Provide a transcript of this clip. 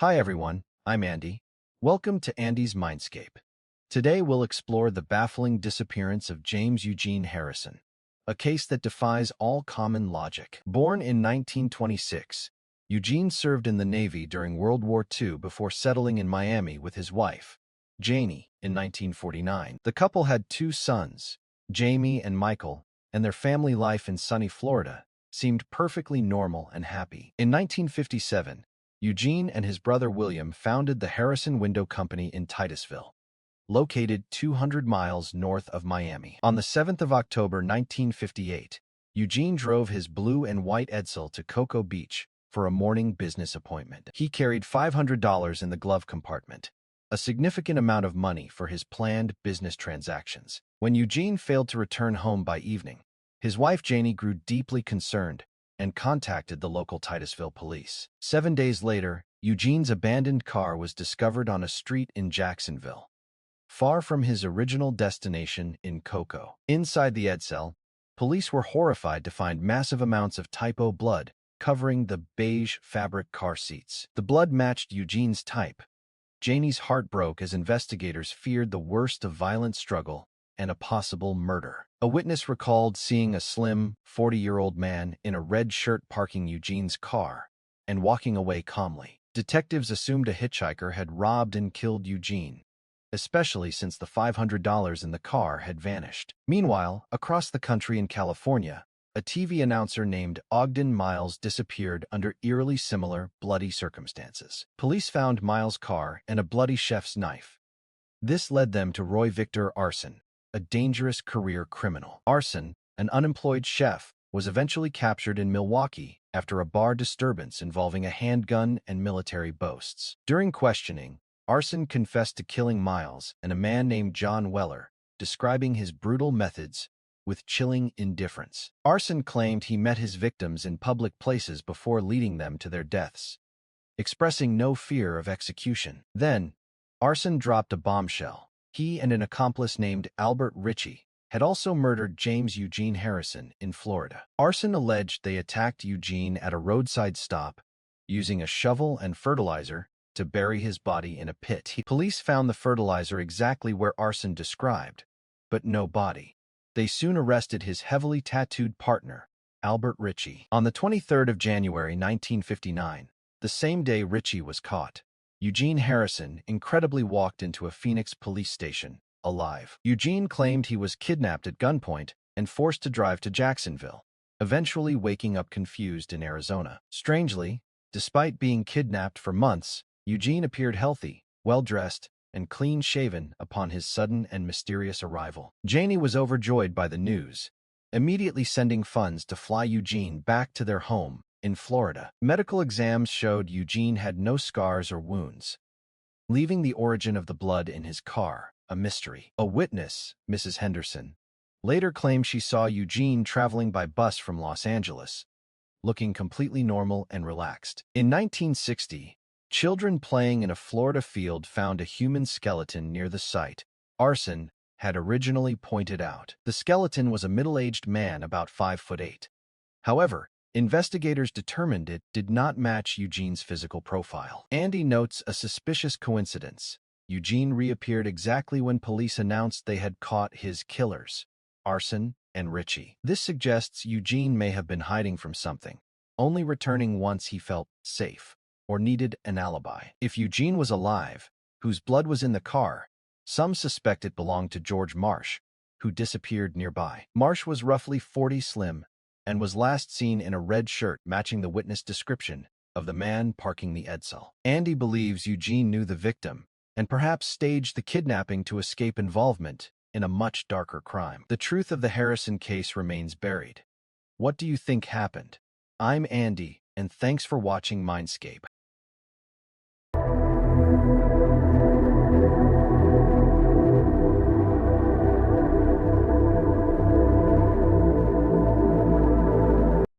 Hi everyone, I'm Andy. Welcome to Andy's Mindscape. Today we'll explore the baffling disappearance of James Eugene Harrison, a case that defies all common logic. Born in 1926, Eugene served in the Navy during World War II before settling in Miami with his wife, Janie, in 1949. The couple had two sons, Jamie and Michael, and their family life in sunny Florida seemed perfectly normal and happy. In 1957, Eugene and his brother William founded the Harrison Window Company in Titusville, located 200 miles north of Miami. On the 7th of October 1958, Eugene drove his blue and white Edsel to Cocoa Beach for a morning business appointment. He carried $500 in the glove compartment, a significant amount of money for his planned business transactions. When Eugene failed to return home by evening, his wife Janie grew deeply concerned and contacted the local Titusville police. 7 days later, Eugene's abandoned car was discovered on a street in Jacksonville, far from his original destination in Cocoa. Inside the Edsel, police were horrified to find massive amounts of Type O blood covering the beige fabric car seats. The blood matched Eugene's type. Janie's heart broke as investigators feared the worst of violent struggle and a possible murder. A witness recalled seeing a slim, 40-year-old man in a red shirt parking Eugene's car and walking away calmly. Detectives assumed a hitchhiker had robbed and killed Eugene, especially since the $500 in the car had vanished. Meanwhile, across the country in California, a TV announcer named Ogden Miles disappeared under eerily similar, bloody circumstances. Police found Miles' car and a bloody chef's knife. This led them to Roy Victor Arson, a dangerous career criminal. Arson, an unemployed chef, was eventually captured in Milwaukee after a bar disturbance involving a handgun and military boasts. During questioning, Arson confessed to killing Miles and a man named John Weller, describing his brutal methods with chilling indifference. Arson claimed he met his victims in public places before leading them to their deaths, expressing no fear of execution. Then, Arson dropped a bombshell. He and an accomplice named Albert Ritchie had also murdered James Eugene Harrison in Florida. Arson alleged they attacked Eugene at a roadside stop using a shovel and fertilizer to bury his body in a pit. Police found the fertilizer exactly where Arson described, but no body. They soon arrested his heavily tattooed partner, Albert Ritchie. On the 23rd of January 1959, the same day Ritchie was caught, Eugene Harrison incredibly walked into a Phoenix police station, alive. Eugene claimed he was kidnapped at gunpoint and forced to drive to Jacksonville, eventually waking up confused in Arizona. Strangely, despite being kidnapped for months, Eugene appeared healthy, well-dressed, and clean-shaven upon his sudden and mysterious arrival. Janie was overjoyed by the news, immediately sending funds to fly Eugene back to their home in Florida. Medical exams showed Eugene had no scars or wounds, leaving the origin of the blood in his car a mystery. A witness, Mrs. Henderson, later claimed she saw Eugene traveling by bus from Los Angeles, looking completely normal and relaxed. In 1960, children playing in a Florida field found a human skeleton near the site Arson had originally pointed out. The skeleton was a middle-aged man about 5'8". However, investigators determined it did not match Eugene's physical profile. Andy notes a suspicious coincidence. Eugene reappeared exactly when police announced they had caught his killers, Arson and Ritchie. This suggests Eugene may have been hiding from something, only returning once he felt safe or needed an alibi. If Eugene was alive, whose blood was in the car, some suspect it belonged to George Marsh, who disappeared nearby. Marsh was roughly 40, slim, and was last seen in a red shirt matching the witness description of the man parking the Edsel. Andy believes Eugene knew the victim and perhaps staged the kidnapping to escape involvement in a much darker crime. The truth of the Harrison case remains buried. What do you think happened? I'm Andy, and thanks for watching Mindscape.